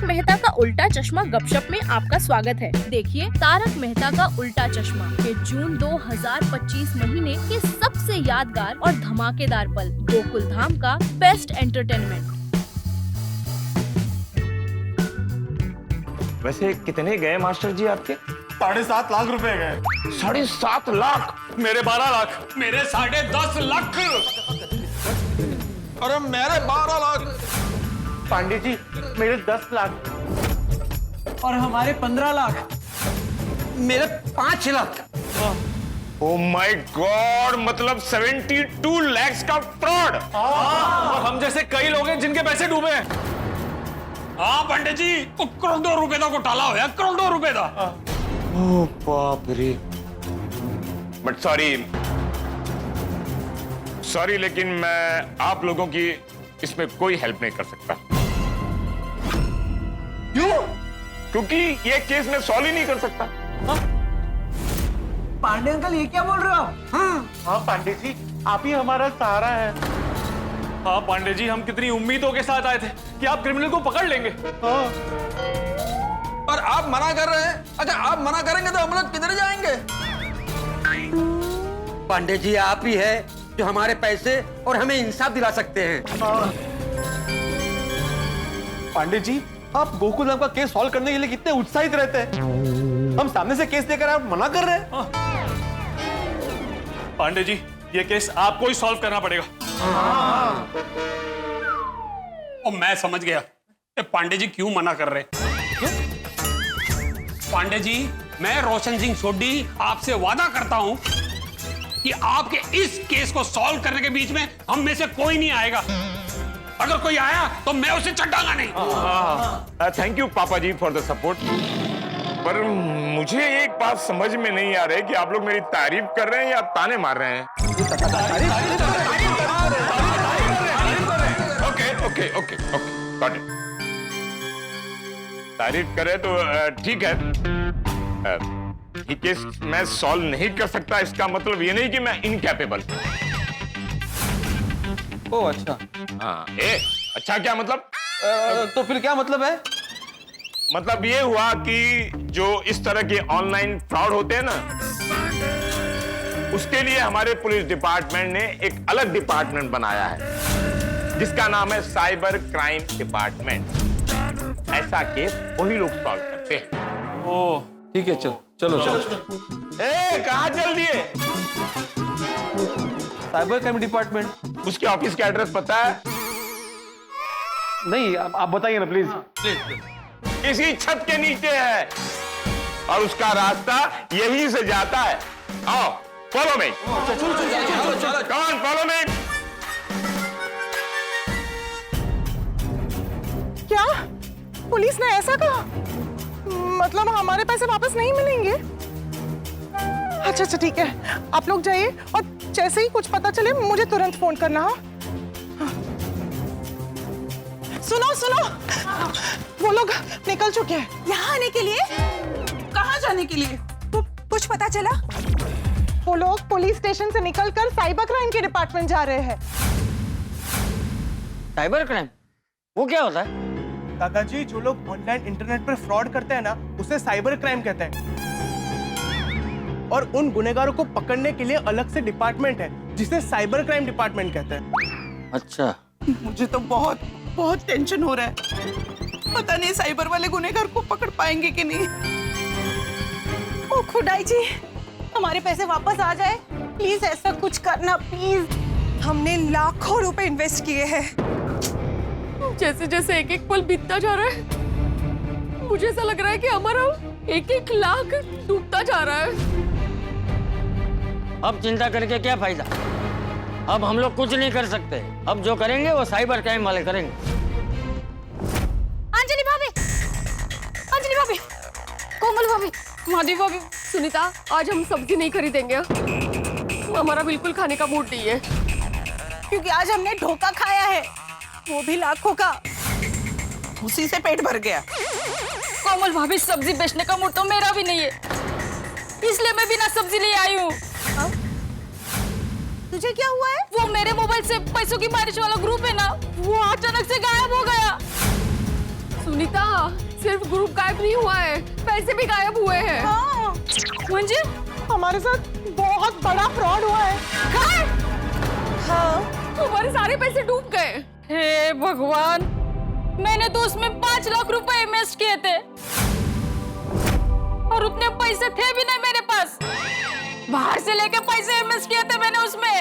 मेहता का उल्टा चश्मा गपशप में आपका स्वागत है। देखिए तारक मेहता का उल्टा चश्मा के जून 2025 महीने के सबसे यादगार और धमाकेदार पल, गोकुल धाम का बेस्ट एंटरटेनमेंट। वैसे कितने गए मास्टर जी आपके? 7.5 लाख रुपए गए। 7.5 लाख? मेरे 12 लाख। मेरे 10.5 लाख। अरे मेरे 12 लाख। पांडे जी मेरे 10 लाख। और हमारे 15 लाख। मेरे 5 लाख। ओ माय गॉड, मतलब 72 लाख का फ्रॉड। और हम जैसे कई लोग हैं जिनके पैसे डूबे हैं। हाँ पंडित जी, करोड़ों रुपए का घोटाला होया, करोड़ों रुपए का। ओ बाप रे। बट सॉरी लेकिन मैं आप लोगों की इसमें कोई हेल्प नहीं कर सकता। क्यों? क्योंकि ये केस मैं सॉल्व ही नहीं कर सकता। पांडे अंकल ये क्या बोल रहे हो आप? हाँ पांडे जी आप ही हमारा सहारा है। हाँ पांडे जी, हम कितनी उम्मीदों के साथ आए थे कि आप क्रिमिनल को पकड़ लेंगे। और आप मना कर रहे हैं। अच्छा आप मना करेंगे तो हम लोग किधर जाएंगे? पांडे जी आप ही है जो हमारे पैसे और हमें इंसाफ दिला सकते हैं। पांडे जी, आप गोकुल धाम का केस सॉल्व करने के लिए कितने उत्साहित रहते हैं। हम सामने से केस देकर आप मना कर रहे हैं। पांडे जी, ये केस आपको ही सॉल्व करना पड़ेगा। और मैं समझ गया कि पांडे जी क्यों मना कर रहे हैं। पांडे जी, मैं रोशन सिंह सोढी आपसे वादा करता हूं कि आपके इस केस को सॉल्व करने के बीच में हम में से कोई नहीं आएगा। अगर कोई आया तो मैं उसे चढ़ाऊंगा नहीं। थैंक यू पापा जी फॉर द सपोर्ट। पर मुझे एक बात समझ में नहीं आ रही कि आप लोग मेरी तारीफ कर रहे हैं या ताने मार रहे हैं। Okay got it. तारीफ करे तो ठीक है। ये केस मैं सॉल्व नहीं कर सकता, इसका मतलब ये नहीं कि मैं इनकैपेबल। ओह अच्छा। हाँ, अच्छा क्या मतलब? तो फिर क्या मतलब है? मतलब ये हुआ कि जो इस तरह के ऑनलाइन फ्रॉड होते हैं ना, उसके लिए हमारे पुलिस डिपार्टमेंट ने एक अलग डिपार्टमेंट बनाया है जिसका नाम है साइबर क्राइम डिपार्टमेंट। ऐसा केस वही लोग सॉल्व करते हैं। ओह ठीक है, चलो। कहाँ चल दिए? Cyber crime department. उसके ऑफिस का एड्रेस पता है? नहीं, आप बताइए ना प्लीज। इसी छत के नीचे है और उसका रास्ता यहीं से जाता है। आओ फॉलो मी। कौन फॉलो मी? क्या पुलिस ने ऐसा कहा? मतलब हमारे पैसे वापस नहीं मिलेंगे? अच्छा ठीक है, आप लोग जाइए और जैसे ही कुछ पता चले मुझे तुरंत फोन करना। हाँ सुनो वो लोग निकल चुके हैं। यहाँ आने के लिए? कहाँ जाने के लिए? कुछ पता चला? वो लोग पुलिस स्टेशन से निकलकर साइबर क्राइम के डिपार्टमेंट जा रहे हैं। साइबर क्राइम वो क्या होता है? दादाजी, जो लोग ऑनलाइन इंटरनेट पर फ्रॉड करते हैं ना, उसे साइबर क्राइम कहते हैं। और उन गुनहगारों को पकड़ने के लिए अलग से डिपार्टमेंट है जिसे साइबर क्राइम डिपार्टमेंट कहते हैं। अच्छा। मुझे तो बहुत टेंशन हो रहा है। पता नहीं साइबर वाले गुनहगार को पकड़ पाएंगे कि नहीं। ओ खुदाई जी, हमारे पैसे वापस आ जाए प्लीज, ऐसा कुछ करना प्लीज। हमने लाखों रुपए इन्वेस्ट किए हैं। जैसे जैसे एक एक पल बीतता जा रहा है, मुझे ऐसा लग रहा है कि हमारा एक एक लाख डूबता जा रहा है। अब चिंता करके क्या फायदा? अब हम लोग कुछ नहीं कर सकते। अब जो करेंगे वो साइबर क्राइम वाले करेंगे। अंजलि भाभी, कोमल भाभी, माधवी भाभी, सुनीता, आज हम सब्जी नहीं खरीदेंगे। हमारा बिल्कुल खाने का मूड नहीं है। क्योंकि आज हमने धोखा खाया है, वो भी लाखों का। उसी से पेट भर गया। कोमल भाभी, सब्जी बेचने का मूड तो मेरा भी नहीं है, इसलिए मैं बिना सब्जी ले आई हूँ। तुझे क्या हुआ है? वो मेरे मोबाइल से पैसों की बारिश वाला ग्रुप है ना, वो अचानक से गायब हो गया। सुनीता, सिर्फ ग्रुप गायब नहीं हुआ है, पैसे भी गायब हुए हैं। हाँ, मुझे हमारे साथ बहुत बड़ा फ्रॉड हुआ है। हाँ, हमारे सारे पैसे डूब गए। हे भगवान, मैंने तो उसमें 5 लाख रुपए इन्वेस्ट किए थे और उतने पैसे थे भी नहीं मेरे पास। बाहर से लेके पैसे इन्वेस्ट किए थे मैंने उसमें।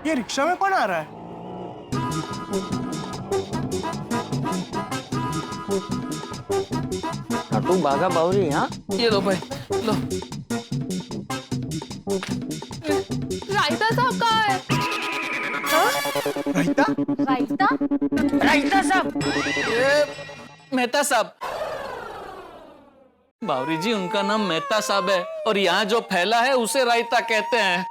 ये रिक्शा में कौन आ रहा है? तू भागा बावरी। हाँ, ये लो भाई, लो। रायता साहब कहाँ है? रायता? रायता? रायता साहब। ये मेहता साहब। बावरी जी, उनका नाम मेहता साहब है और यहाँ जो फैला है उसे रायता कहते हैं।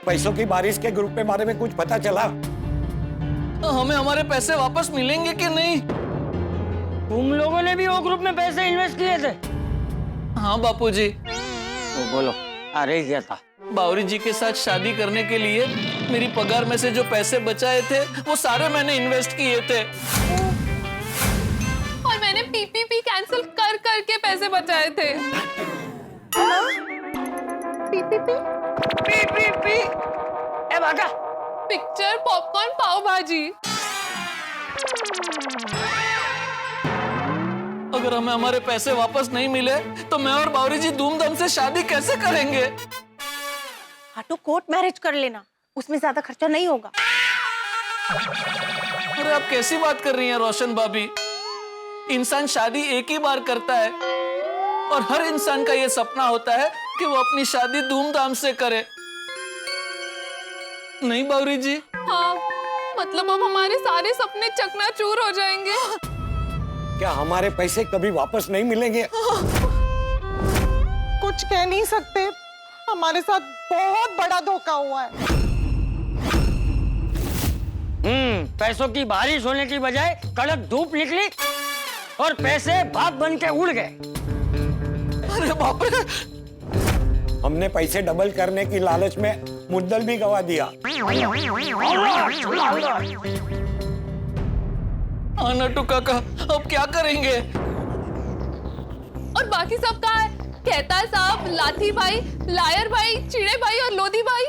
पैसों की बारिश के ग्रुप के बारे में कुछ पता चला? तो हमें हमारे पैसे वापस मिलेंगे कि नहीं? तुम लोगों ने भी वो ग्रुप में पैसे इन्वेस्ट किए थे? हाँ बापूजी। तो बोलो, अरे क्या था? बावरी जी के साथ शादी करने के लिए मेरी पगार में से जो पैसे बचाए थे वो सारे मैंने इन्वेस्ट किए थे। और मैंने पीपीपी कैंसिल कर करके पैसे बचाए थे। पीपीपी? पी। ए भागा। पिक्चर, पॉपकॉर्न, पाव भाजी। अगर हमें हमारे पैसे वापस नहीं मिले तो मैं और बावरी जी धूमधाम से शादी कैसे करेंगे? हाँ, तो कोर्ट मैरिज कर लेना, उसमें ज्यादा खर्चा नहीं होगा। अरे आप कैसी बात कर रही हैं रोशन भाभी? इंसान शादी एक ही बार करता है और हर इंसान का ये सपना होता है कि वो अपनी शादी धूमधाम से करे। नहीं बावरी जी? हाँ, मतलब अब हमारे सारे सपने चकनाचूर हो जाएंगे। क्या हमारे पैसे कभी वापस नहीं मिलेंगे? कुछ कह नहीं सकते, हमारे साथ बहुत बड़ा धोखा हुआ है। पैसों की बारिश होने की बजाय कड़क धूप निकली और पैसे भाप बन के उड़ गए। अरे बाप रे! हमने पैसे डबल करने की लालच में मुद्दल भी गवा दिया। हाँ नट्टू काका, अब क्या करेंगे? और बाकी सब कहाँ है? कहता साहब, लाठी भाई, लायर भाई, चिड़े भाई और लोधी भाई।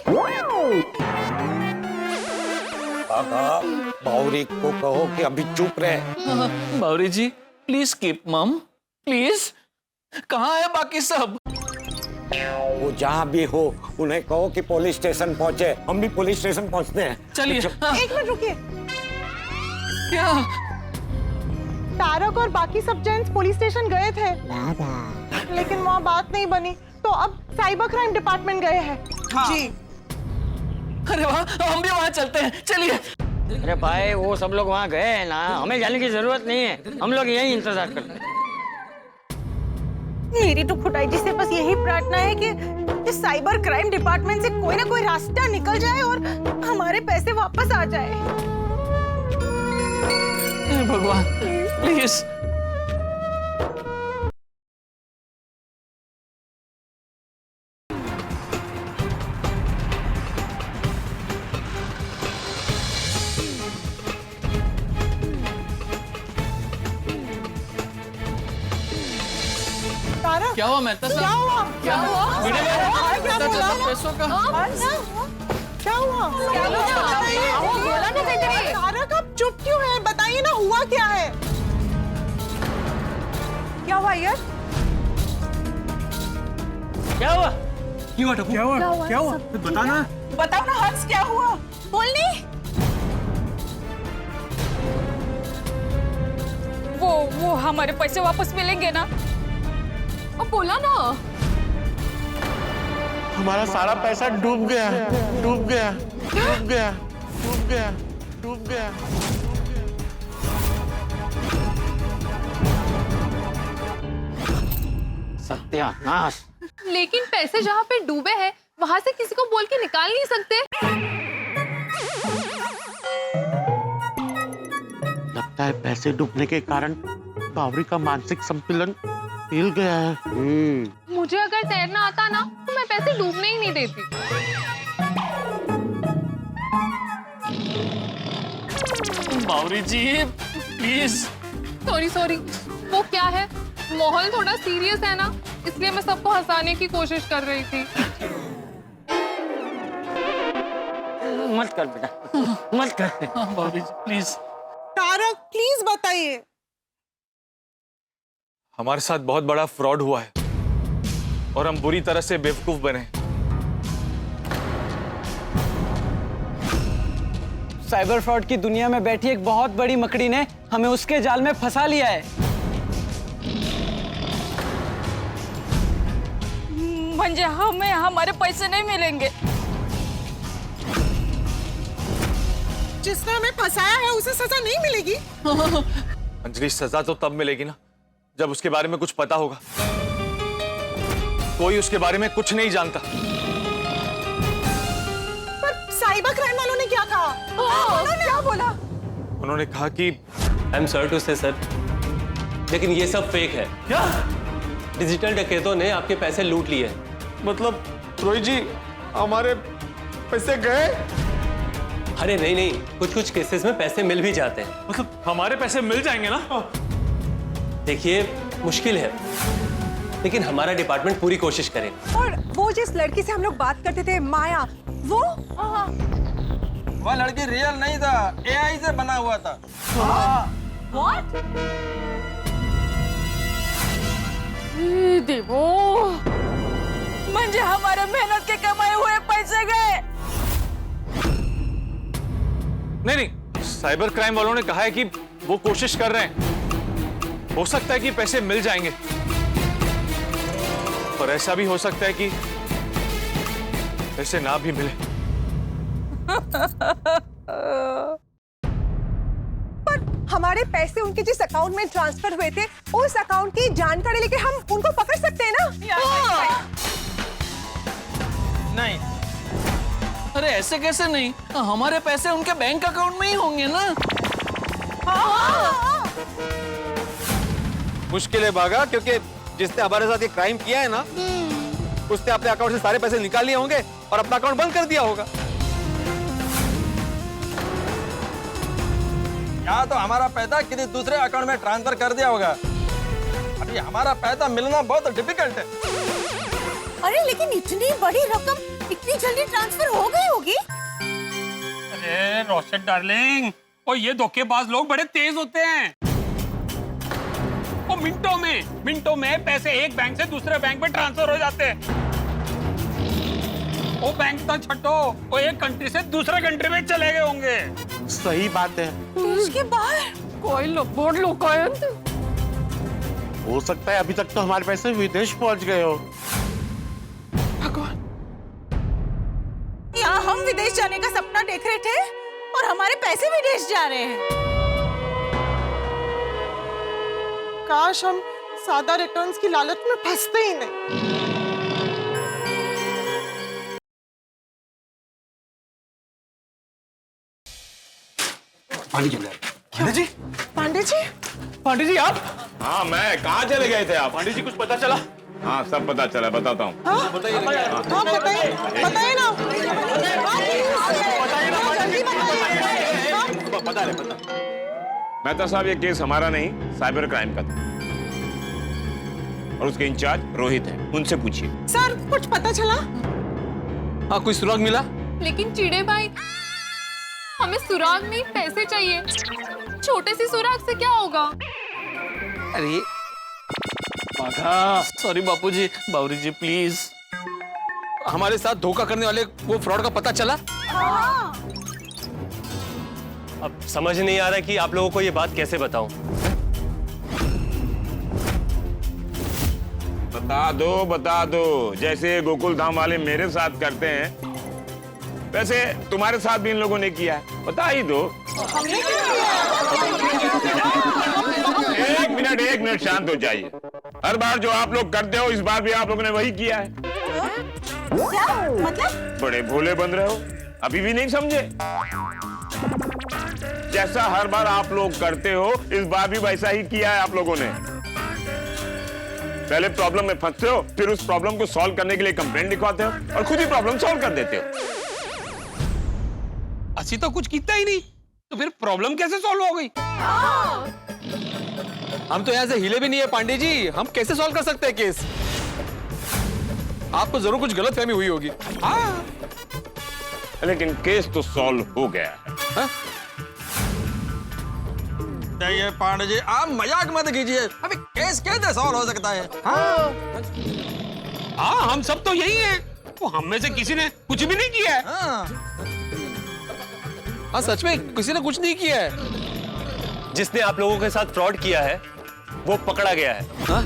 काका, बावरी को कहो कि अभी चुप रहे। बावरी जी, प्लीज कीप मम, प्लीज। कहाँ है बाकी सब? वो जहाँ भी हो उन्हें कहो कि पुलिस स्टेशन पहुँचे। हम भी पुलिस स्टेशन पहुँचते हैं। चलिए। हाँ। एक मिनट रुकिए। क्या? तारक और बाकी सब जेंट्स पुलिस स्टेशन गए थे, लेकिन वहाँ बात नहीं बनी, तो अब साइबर क्राइम डिपार्टमेंट गए हैं। हाँ। जी। अरे वाह, हम भी वहाँ चलते हैं, चलिए। अरे भाई, वो सब लोग वहाँ गए हैं ना, हमें जाने की जरूरत नहीं है। हम लोग यहीं इंतजार करते हैं। मेरी तो खुदाई जी से बस यही प्रार्थना है कि इस साइबर क्राइम डिपार्टमेंट से कोई ना कोई रास्ता निकल जाए और हमारे पैसे वापस आ जाए। भगवान, प्लीज। तारक, क्या हुआ मेहता क्या साहब? हुआ? क्या हुआ? वीडियो में क्या पता बोला? चला पैसों का। क्या हुआ? तारक, आप चुप क्यों हैं? बताइए ना, हुआ क्या है? क्या हुआ यार? क्या हुआ? क्या हुआ? बताना। बताओ ना हर्ष, क्या हुआ? बोलनी। वो हमारे पैसे वापस मिलेंगे ना? अब बोला ना। हमारा सारा पैसा डूब गया, डूब गया, डूब गया, डूब गया, डूब गया। सत्यानाश। लेकिन पैसे जहाँ पे डूबे हैं, वहाँ से किसी को बोल के निकाल नहीं सकते। लगता है पैसे डूबने के कारण बावरी का मानसिक संतुलन हिल गया है। मुझे अगर तैरना आता ना, तो मैं पैसे डूबने ही नहीं देती। बावरी जी प्लीज। सॉरी सॉरी, वो क्या है, माहौल थोड़ा सीरियस है ना, इसलिए मैं सबको हंसाने की कोशिश कर रही थी। मत कर बेटा, मत कर। हाँ बावरी जी प्लीज। तारक प्लीज बताइए। हमारे साथ बहुत बड़ा फ्रॉड हुआ है और हम बुरी तरह से बेवकूफ बने। साइबर फ्रॉड की दुनिया में बैठी एक बहुत बड़ी मकड़ी ने हमें उसके जाल में फंसा लिया है। म्हणजे हमें हमारे पैसे नहीं मिलेंगे। जिसने हमें फंसाया है उसे सजा नहीं मिलेगी। अंजलि, सजा तो तब मिलेगी ना जब उसके बारे में कुछ पता होगा। कोई उसके बारे में कुछ नहीं जानता। पर साइबर क्राइम वालों ने क्या कहा? उन्होंने क्या बोला? उन्होंने कहा कि आई एम सॉरी टू से सर, लेकिन ये सब फेक है। क्या? डिजिटल डकैतों ने आपके पैसे लूट लिए। मतलब रोहित जी, हमारे पैसे गए? अरे नहीं नहीं, कुछ कुछ केसेस में पैसे मिल भी जाते हैं। मतलब हमारे पैसे मिल जाएंगे ना? देखिए मुश्किल है, लेकिन हमारा डिपार्टमेंट पूरी कोशिश करेगा। और वो जिस लड़की से हम लोग बात करते थे, माया, वो लड़की रियल नहीं था, एआई से बना हुआ था। What? देवो, म्हणजे हमारे मेहनत के कमाए हुए पैसे गए। नहीं, साइबर क्राइम वालों ने कहा है कि वो कोशिश कर रहे हैं। हो सकता है कि पैसे मिल जाएंगे, और ऐसा भी हो सकता है कि पैसे ना भी मिले। पर हमारे पैसे उनके जिस अकाउंट में ट्रांसफर हुए थे, उस अकाउंट की जानकारी लेके हम उनको पकड़ सकते हैं ना? नहीं, अरे ऐसे कैसे नहीं, हमारे पैसे उनके बैंक अकाउंट में ही होंगे ना। मुश्किल है भागा, क्योंकि जिसने हमारे साथ ये क्राइम किया है ना, उसने अपने अकाउंट से सारे पैसे निकाल लिए होंगे और अपना अकाउंट बंद कर दिया होगा। या तो हमारा पैसा किसी दूसरे अकाउंट में ट्रांसफर कर दिया होगा। अभी हमारा पैसा मिलना बहुत डिफिकल्ट है। अरे लेकिन इतनी बड़ी रकम इतनी जल्दी ट्रांसफर हो गई होगी? अरे रोशन डार्लिंग, और ये धोखेबाज लोग बड़े तेज होते हैं। वो मिनटों में पैसे एक बैंक से दूसरे बैंक में ट्रांसफर हो जाते हैं। वो बैंक तो छठो, वो एक कंट्री से दूसरे कंट्री में चले गए होंगे। सही बात है। देश के बाहर कोई लोग लोकायत। हो सकता है अभी तक तो हमारे पैसे विदेश पहुंच गए हो। यहाँ हम विदेश जाने का सपना देख रहे थे और हमारे पैसे विदेश जा रहे हैं। काश हम सादा रिटर्न्स की लालच में फंसते ही नहीं। पांडे जी, पांडे जी आप? हाँ, मैं कहाँ चले गए थे आप? पांडे जी, कुछ पता चला? हाँ, सब पता चला, बताता हूँ। बताइए ना। पता। मेहता साहब, ये केस हमारा नहीं, साइबर क्राइम का था, और उसके इंचार्ज रोहित है, उनसे पूछिए। सर, कुछ पता चला? हाँ, कोई सुराग मिला? लेकिन चिड़े भाई, हमें सुराग नहीं, पैसे चाहिए। छोटे सी सुराग से क्या होगा? अरे sorry Bapuji, Bawri ji please. हमारे साथ धोखा करने वाले वो फ्रॉड का पता चला? अब समझ नहीं आ रहा कि आप लोगों को ये बात कैसे बताऊं। बता दो, जैसे गोकुल धाम वाले मेरे साथ करते हैं, वैसे तुम्हारे साथ भी इन लोगों ने किया है। बता ही दो। एक मिनट शांत हो जाइए। हर बार जो आप लोग करते हो, इस बार भी आप लोगों ने वही किया है। क्या मतलब? बड़े भोले बन रहे हो, अभी भी नहीं समझे? जैसा हर बार आप लोग करते हो, इस बार भी वैसा ही किया है आप लोगों ने। पहले प्रॉब्लम में फंसते हो, फिर उस प्रॉब्लम को सॉल्व करने के लिए कंप्लेंट लिखवाते हो और खुद ही प्रॉब्लम सॉल्व कर देते हो। असी तो कुछ किया ही नहीं, तो फिर प्रॉब्लम कैसे सॉल्व हो गई? हम तो यहाँ से हिले भी नहीं है पांडे जी, हम कैसे सॉल्व कर सकते हैं केस? आपको जरूर कुछ गलतफहमी हुई होगी। हाँ। लेकिन केस तो सॉल्व हो गया है। ये पांडे जी आप मजाक मत कीजिए, अभी केस कैसे सॉल्व हो सकता है? हाँ हम सब तो यही हैं। तो हम में से किसी ने कुछ भी नहीं किया है। हाँ सच में किसी ने कुछ नहीं किया है। जिसने आप लोगों के साथ फ्रॉड किया है वो पकड़ा गया है। हाँ?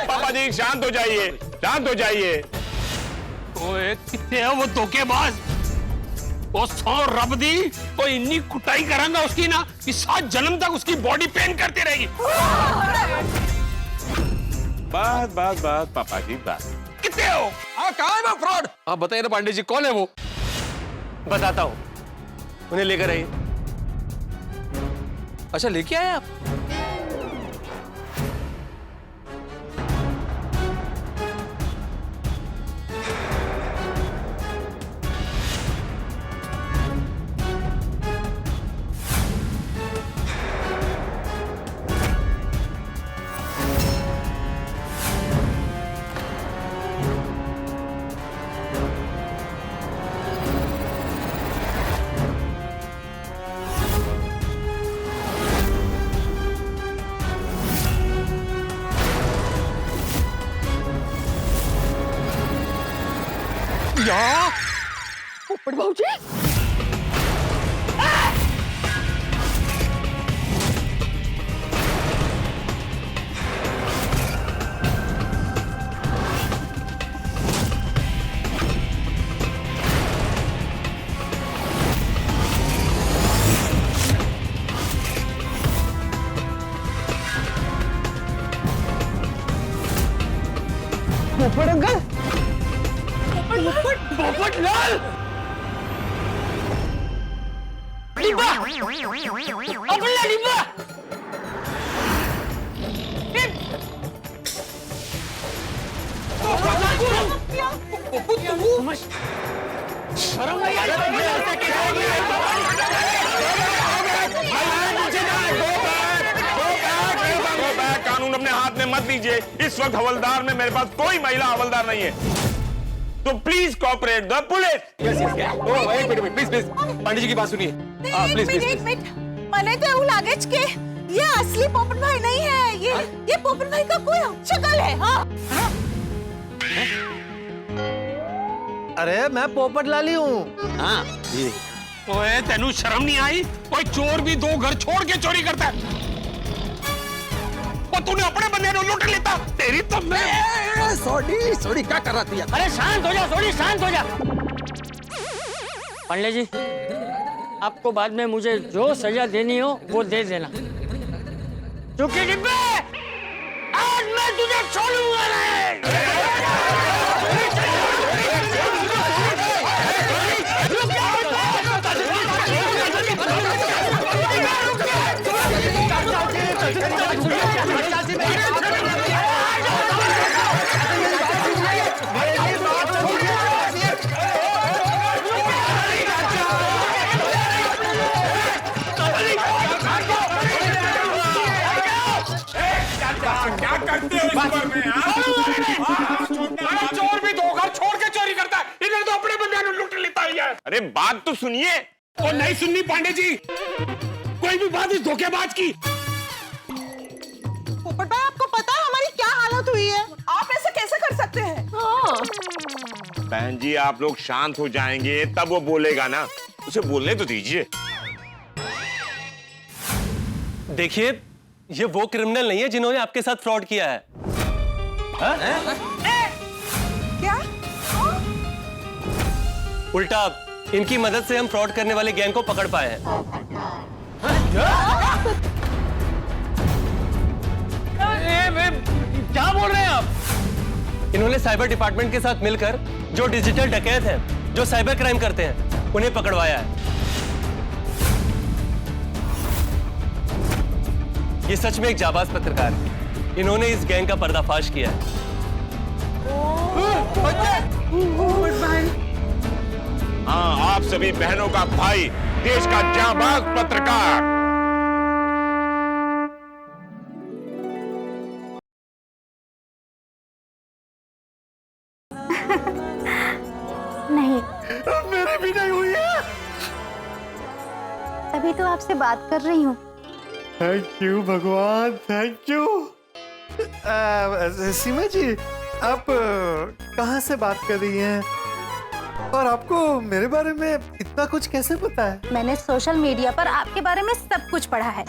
पापा जी शांत हो जाइए, शांत हो जाइए। ओए कितने है वो धोखेबाज। वो 100 रब दी तो इन्नी कुटाई करांगा उसकी ना कि 7 जन्म तक उसकी बॉडी पेन करती रहेगी। बस बस बस पापा जी बस। कितने हो? कहाँ है वो फ्रॉड? आप बताइए ना पांडे जी, कौन है वो? बताता हूँ, उन्हें लेकर आइए। अच्छा लेके आए आप? पोपट भाऊजी, पोपट अंकल, पोपट लाल। डिब्बा, अपना डिब्बा। कानून अपने हाथ में मत लीजिए। इस वक्त हवलदार में मेरे पास कोई महिला हवलदार नहीं है, तो please cooperate the police. Yes yes yes. ओ एक minute please please, Pandey ji की बात सुनिए। प्लीज प्लीज एक मिनट, मैंने तो એવું લાગે છે કે ये असली पोपट भाई नहीं है, ये पोपट भाई का कोई शक्ल है। हाँ अरे मैं पोपट लाली हूँ। हाँ ओए तेनू शर्म नहीं आई? कोई चोर भी 2 घर छोड़ के चोरी करता है। और तूने अपने बंदे को लूट लेता। तेरी तो मैं सॉरी क्या कर रहा थी? अरे शांत हो जा, थोड़ी शांत हो जा। पांडे जी आपको बाद में मुझे जो सजा देनी हो वो दे देना। चुकी डिब्बे, आज मैं तुझे छोड़ूंगा नहीं। क्या करते हो इस पर में? अरे चोर भी 2 घर छोड़ के चोरी करता है, इधर तो अपने बंदे को लूट लेता है यार। अरे बात तो सुनिए। और नहीं सुननी पांडे जी, कोई भी बात इस धोखेबाज की। पोपट भाई आपको पता है हमारी क्या हालत हुई है? आप ऐसा कैसे कर सकते हैं? बहन जी आप लोग शांत हो जाएंगे तब वो बोलेगा ना, उसे बोलने तो दीजिए। देखिए ये वो क्रिमिनल नहीं है जिन्होंने आपके साथ फ्रॉड किया है। क्या? उल्टा इनकी मदद से हम फ्रॉड करने वाले गैंग को पकड़ पाए हैं। क्या बोल रहे हैं आप? इन्होंने साइबर डिपार्टमेंट के साथ मिलकर जो डिजिटल डकैत हैं, जो साइबर क्राइम करते हैं, उन्हें पकड़वाया है। ये सच में एक जाबाज पत्रकार है। इन्होंने इस गैंग का पर्दाफाश किया है। हाँ, आप सभी बहनों का भाई, देश का जांबाज पत्रकार। नहीं, मेरी भी नहीं हुई है। तभी तो आपसे बात कर रही हूँ। थैंक यू भगवान, थैंक यू। सीमा जी, आप कहाँ से बात कर रही हैं? और आपको मेरे बारे में इतना कुछ कैसे पता है? मैंने सोशल मीडिया पर आपके बारे में सब कुछ पढ़ा है।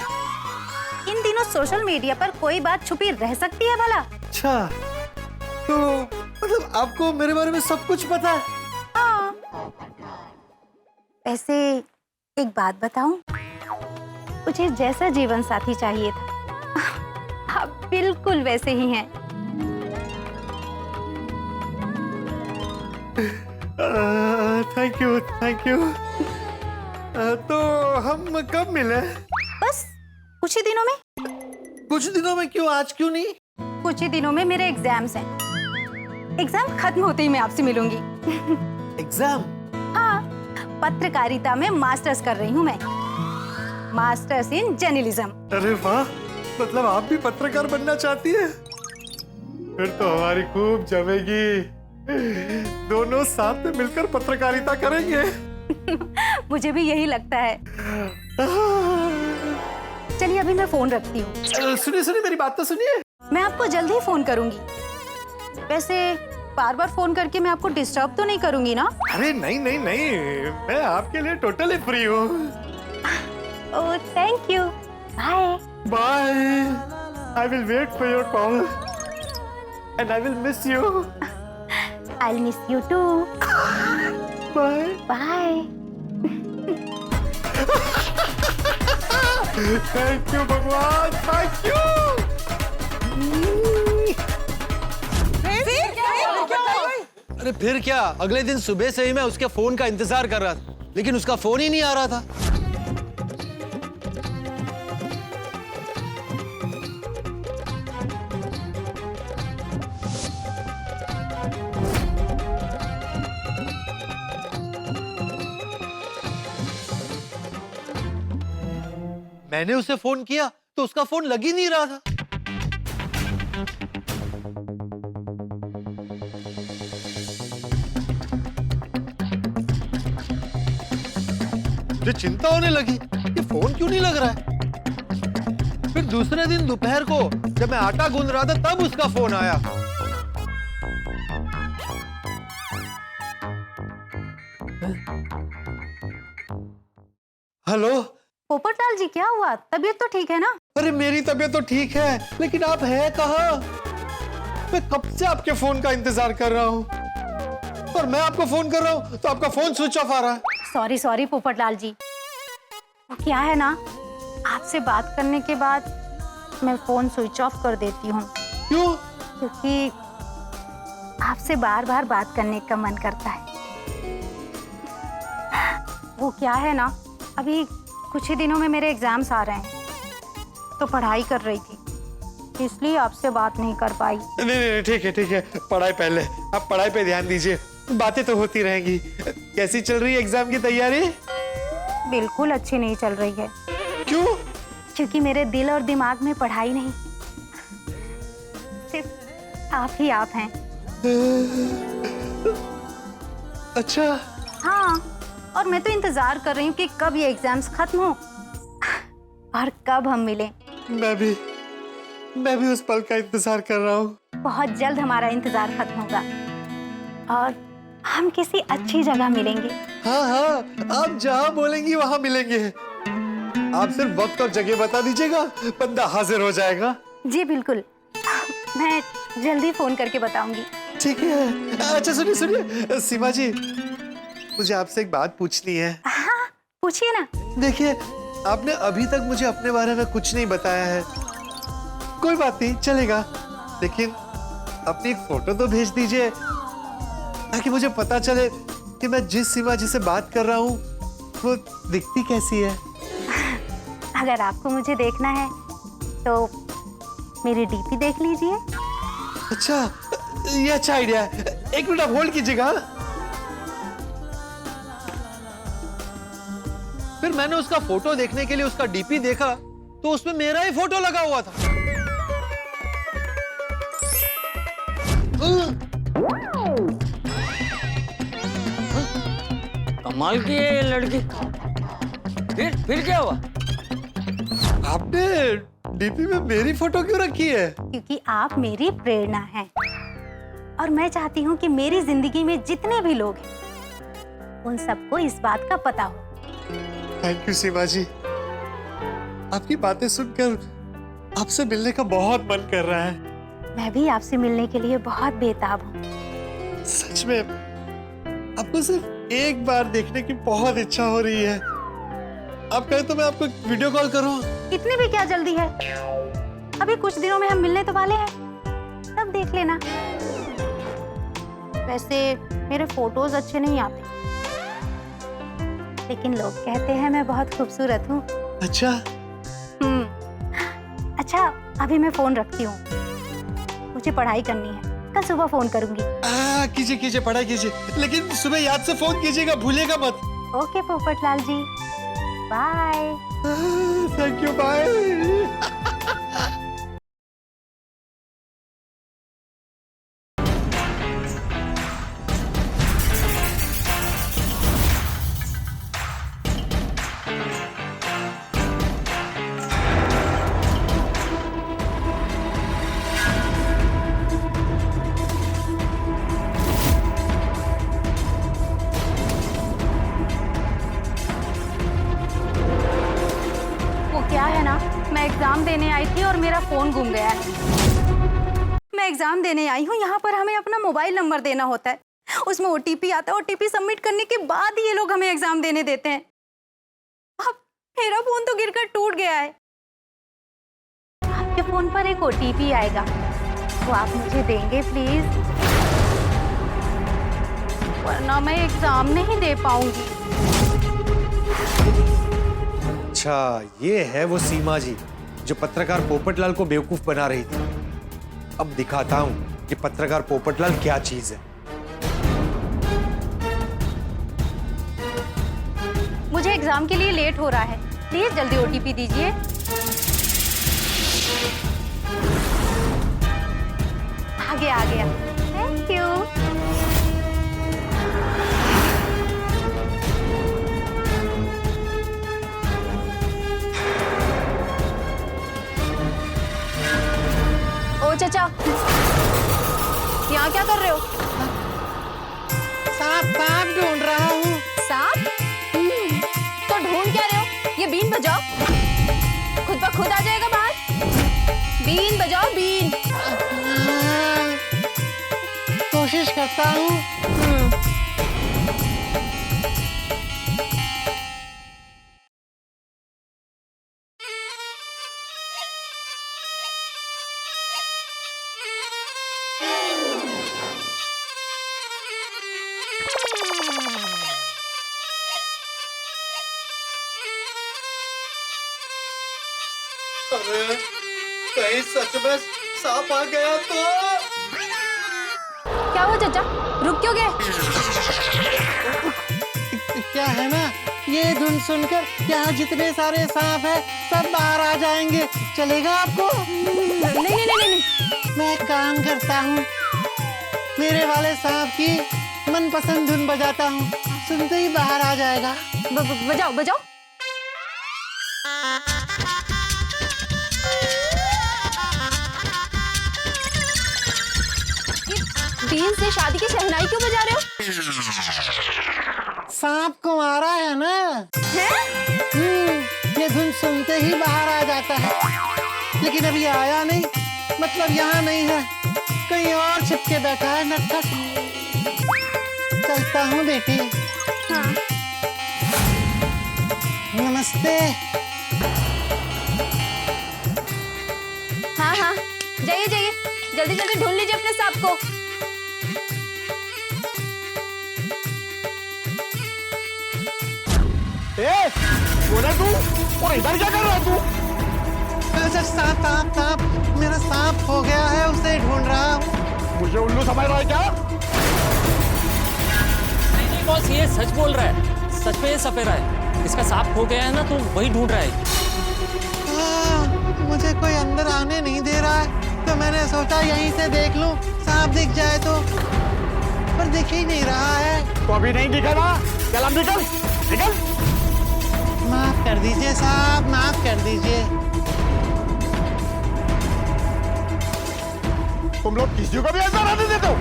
इन दिनों सोशल मीडिया पर कोई बात छुपी रह सकती है भला? अच्छा, तो मतलब आपको मेरे बारे में सब कुछ पता है? हाँ। वैसे एक बात बताऊं, मुझे जैसा जीवन साथी चाहिए था, आप बिल्कुल वैसे ही हैं। Thank you, thank you. तो हम कब मिले? बस कुछ ही दिनों में। कुछ दिनों में क्यों? आज क्यों नहीं? कुछ ही दिनों में मेरे एग्जाम्स हैं। एग्जाम खत्म होते ही मैं आपसे मिलूंगी। एग्जाम? हाँ, पत्रकारिता में मास्टर्स कर रही हूँ मैं, मास्टर्स इन जर्नलिज्म। अरे वाह, मतलब आप भी पत्रकार बनना चाहती है? फिर तो हमारी खूब जमेगी, दोनों साथ में मिलकर पत्रकारिता करेंगे। मुझे भी यही लगता है। चलिए अभी मैं फोन रखती हूँ। सुनिए सुनिए, मेरी बात तो सुनिए। मैं आपको जल्द ही फोन करूंगी। वैसे बार बार फोन करके मैं आपको डिस्टर्ब तो नहीं करूंगी ना? अरे नहीं नहीं नहीं, मैं आपके लिए टोटली फ्री हूँ। Oh thank you, bye bye. I will wait for your call and I will miss you. I miss you too. Bye bye. Thank you भगवान, थैंक यू। अरे फिर क्या, अगले दिन सुबह से ही मैं उसके फोन का इंतजार कर रहा था, लेकिन उसका फोन ही नहीं आ रहा था। मैंने उसे फोन किया तो उसका फोन लग ही नहीं रहा था। मुझे चिंता होने लगी, ये फोन क्यों नहीं लग रहा है। फिर दूसरे दिन दोपहर को जब मैं आटा गूंद रहा था तब उसका फोन आया। हेलो पोपटलाल जी, क्या हुआ? तबीयत तो ठीक है ना? अरे मेरी तबीयत तो ठीक है, लेकिन आप हैं कहाँ? मैं कब से आपके फोन का इंतजार कर रहा हूँ, और मैं आपको फोन कर रहा हूँ तो आपका फोन स्विच ऑफ आ रहा है। सॉरी सॉरी पोपटलाल जी, वो क्या है ना, आपसे बात करने के बाद मैं फोन स्विच ऑफ कर देती हूँ। क्यों? क्योंकि आपसे बार बार बात करने का मन करता है। वो क्या है ना, अभी कुछ ही दिनों में मेरे एग्जाम्स आ रहे हैं, तो पढ़ाई कर रही थी, इसलिए आपसे बात नहीं कर पाई। नहीं नहीं ठीक है ठीक है, पढ़ाई पहले, आप पढ़ाई पे ध्यान दीजिए, बातें तो होती रहेंगी। कैसी चल रही है एग्जाम की तैयारी? बिल्कुल अच्छी नहीं चल रही है। क्यों? क्योंकि मेरे दिल और दिमाग में पढ़ाई नहीं, सिर्फ आप ही आप हैं। अच्छा। हाँ, और मैं तो इंतजार कर रही हूँ कि कब ये एग्जाम्स खत्म हो और कब हम मिलें। मैं भी उस पल का इंतजार कर रहा हूँ। बहुत जल्द हमारा इंतजार खत्म होगा और हम किसी अच्छी जगह मिलेंगे। हाँ हाँ, आप जहाँ बोलेंगी वहाँ मिलेंगे। आप सिर्फ वक्त और जगह बता दीजिएगा, बंदा हाजिर हो जाएगा। जी बिल्कुल, मैं जल्दी फोन करके बताऊंगी। ठीक है। अच्छा सुनिए सुनिए सीमा जी, मुझे आपसे एक बात पूछनी है। हाँ पूछिए ना। देखिए, आपने अभी तक मुझे अपने बारे में कुछ नहीं बताया है। कोई बात नहीं, चलेगा, लेकिन अपनी एक फोटो तो भेज दीजिए ताकि मुझे पता चले कि मैं जिस सीमा जी से बात कर रहा हूँ वो दिखती कैसी है। अगर आपको मुझे देखना है तो मेरी डीपी देख लीजिए। अच्छा, ये अच्छा आइडिया है। एक मिनट आप होल्ड कीजिएगा। फिर मैंने उसका फोटो देखने के लिए उसका डीपी देखा तो उसमें मेरा ही फोटो लगा हुआ था। कमाल की है ये लड़की। फिर क्या हुआ? आपने डीपी में मेरी फोटो क्यों रखी है? क्योंकि आप मेरी प्रेरणा हैं और मैं चाहती हूँ कि मेरी जिंदगी में जितने भी लोग हैं उन सबको इस बात का पता हो। थैंक यू सीमा जी, आपकी बातें सुनकर आपसे मिलने का बहुत मन कर रहा है। मैं भी आपसे मिलने के लिए बहुत बेताब हूँ। सच में आपको सिर्फ एक बार देखने की बहुत इच्छा हो रही है। आप कहें तो मैं आपको वीडियो कॉल करूं? इतनी भी क्या जल्दी है? अभी कुछ दिनों में हम मिलने तो वाले हैं, तब देख लेना। वैसे मेरे फोटोज अच्छे नहीं आते, लेकिन लोग कहते हैं मैं बहुत खूबसूरत हूँ। अच्छा। अच्छा, अभी मैं फोन रखती हूँ, मुझे पढ़ाई करनी है, कल सुबह फोन करूंगी। कीजिए कीजिए, पढ़ाई कीजिए, लेकिन सुबह याद से फोन कीजिएगा, भूलिएगा मत। Okay Popatlal ji, bye. Thank you, bye. क्या है ना, मैं एग्जाम देने आई थी और मेरा फोन गुम गया है। मैं एग्जाम देने आई हूँ, यहाँ पर हमें अपना मोबाइल नंबर देना होता है, उसमें ओटीपी आता है। ओटीपी सबमिट करने के बाद ये लोग हमें एग्जाम देने देते हैं। अब मेरा फोन तो गिरकर टूट गया है। आपके फोन पर एक ओटीपी आएगा, वो आप मुझे देंगे प्लीज, वरना मैं एग्जाम नहीं दे पाऊंगी। अच्छा, ये है वो सीमा जी जो पत्रकार पोपटलाल को बेवकूफ बना रही थी। अब दिखाता हूं कि पत्रकार पोपटलाल क्या चीज है। मुझे एग्जाम के लिए लेट हो रहा है, प्लीज जल्दी ओटीपी दीजिए। आ गया। Thank you. ओ चाचा, यहाँ क्या कर रहे हो? सांप ढूंढ रहा हूँ। सांप? तो ढूंढ क्या रहे हो? ये बीन बजाओ, खुद ब खुद आ जाएगा बाहर। बीन बजाओ, बीन। कोशिश करता हूँ। अरे कहीं सच में सांप आ गया तो? क्या हुआ चाचा, रुक क्यों गए? क्या है ना, ये धुन सुनकर यहाँ जितने सारे सांप हैं सब बाहर आ जाएंगे। चलेगा आपको? नहीं। मैं एक काम करता हूँ, मेरे वाले सांप की मनपसंद धुन बजाता हूँ, सुनते ही बाहर आ जाएगा। बजाओ। बीन से शादी की शहनाई क्यों बजा रहे हो? सांप को मारा है ना? ये धुन सुनते ही बाहर आ जाता है, लेकिन अभी आया नहीं, मतलब यहाँ नहीं है, कहीं और छिप के बैठा है नटखट। चलता हूँ बेटी। हाँ। नमस्ते। हाँ, जाइए, जल्दी ढूंढ लीजिए अपने सांप को। बोला तू, और इधर क्या कर रहा तू? सांप, मेरा सांप हो गया है, उसे ढूंढ रहा हूँ। मुझे उल्लू समझ रहा है क्या? बॉस ये सच बोल रहा है, सच में ये सपेरा है। इसका सांप खो गया है ना, तो वही ढूंढ रहा है। मुझे कोई अंदर आने नहीं दे रहा है, तो मैंने सोचा यहीं से देख लूं, सांप दिख जाए तो, पर दिख ही नहीं रहा है। तो अभी नहीं दिखा ना, चल अब निकल निकल। माफ कर दीजिए साहब, माफ कर दीजिए। तुम लोग किसी को भी अंदर आने देते हो?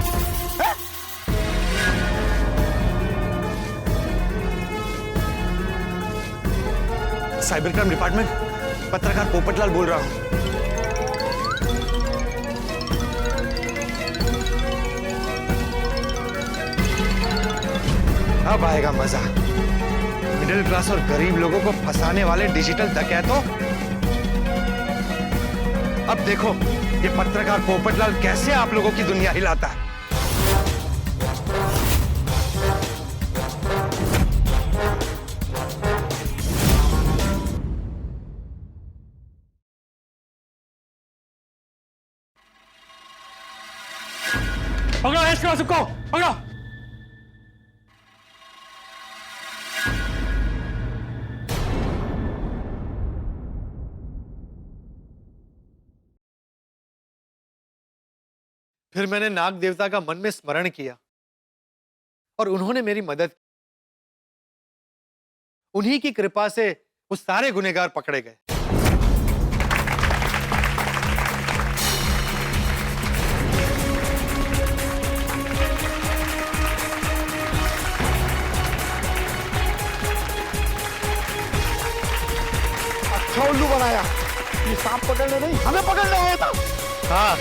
साइबर क्राइम डिपार्टमेंट, पत्रकार पोपटलाल बोल रहा हूँ। अब आएगा मजा। मिडिल क्लास और गरीब लोगों को फंसाने वाले डिजिटल डकैतों। अब देखो ये पत्रकार पोपटलाल कैसे आप लोगों की दुनिया हिलाता है। पकड़ो ऐश करो सबको, पकड़ो। फिर मैंने नाग देवता का मन में स्मरण किया और उन्होंने मेरी मदद की। उन्हीं की कृपा से वो सारे गुनहगार पकड़े गए। अच्छा उल्लू बनाया, ये सांप पकड़ने नहीं हमें पकड़ने आया था। हाँ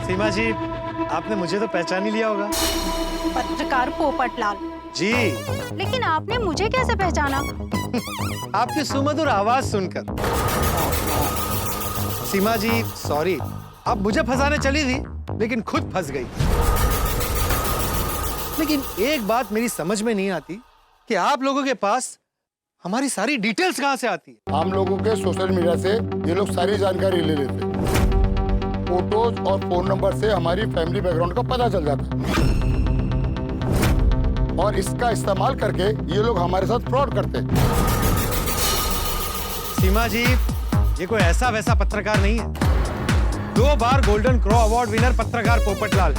सीमा जी, आपने मुझे तो पहचान ही लिया होगा। पत्रकार पोपटलाल जी। लेकिन आपने मुझे कैसे पहचाना? आपकी सुमधुर आवाज सुनकर। सीमा जी सॉरी, आप मुझे फंसाने चली थी लेकिन खुद फंस गई। लेकिन एक बात मेरी समझ में नहीं आती कि आप लोगों के पास हमारी सारी डिटेल्स कहां से आती है? हम लोगों के सोशल मीडिया से ये लोग सारी जानकारी ले लेते हैं। फोटोज और फोन नंबर से हमारी फैमिली बैकग्राउंड का पता चल जाता है और इसका इस्तेमाल करके ये लोग हमारे साथ फ्रॉड करते हैं। सीमा जी ये कोई ऐसा वैसा पत्रकार नहीं है। 2 बार गोल्डन क्रो अवार्ड विनर पत्रकार पोपटलाल।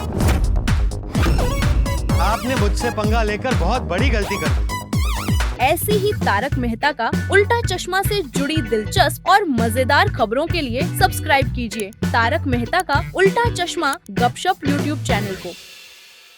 आपने मुझसे पंगा लेकर बहुत बड़ी गलती कर दी। ऐसी ही तारक मेहता का उल्टा चश्मा से जुड़ी दिलचस्प और मजेदार खबरों के लिए सब्सक्राइब कीजिए तारक मेहता का उल्टा चश्मा गपशप YouTube चैनल को।